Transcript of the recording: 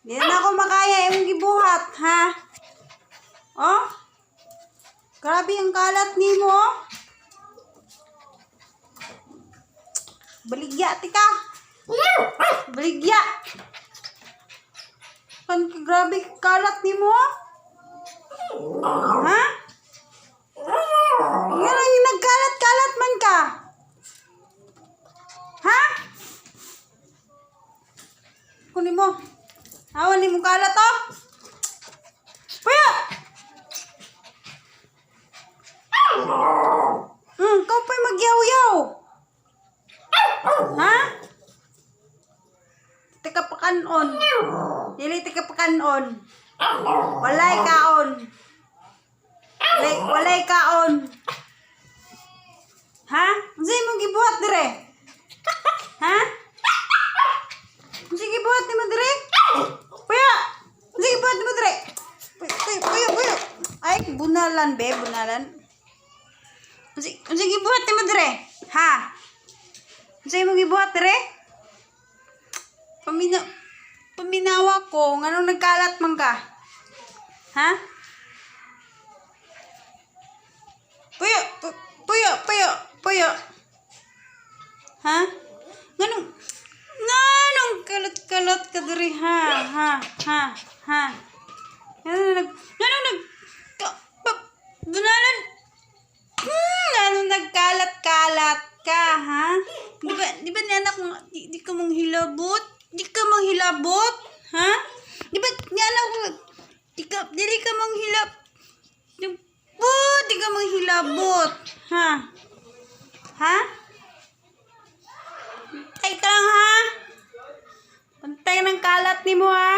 Di na ako makaya yung gibuhat, ha? Oh? Grabe ang kalat ni mo, oh. Baligya, tika. Baligya. Grabe kalat ni mo, oh. Ha? Yan ang yung nagkalat-kalat man ka. Ha? Kunin mo. Awan ni mo kalat, oh. Puya! Kau pa'y magyaw-yaw. Ha? Tika pa kanon. Dili tika pa kanon. Walay kaon. Walay kaon. Ha? Unsay mo gibuhat dire? Ha? Unsay gibuhat nimo dire? Puya! Unsay gibuhat nimo dire? Puya. Ay, bunalan be, bunalan. Unsay gibuhat nimo dire? Ha? Unsay mo gibuhat dire? Paminawa ko, nganong nagkalat man ka? Ha? Puyo. Ha? Nganong kalat-kalat ka diri, ha? Bunalan. Nganong nagkalat-kalat ka, ha? Di ba ni anak mo, di ka mong hilabot? Di ka mong hilabot? Ha? Di ba ni anak mo, dili ka mong hilab. Di ka mong hilabot. Ha? Ha? Pantay ka lang, ha? Pantay ng kalat ni mo, ha?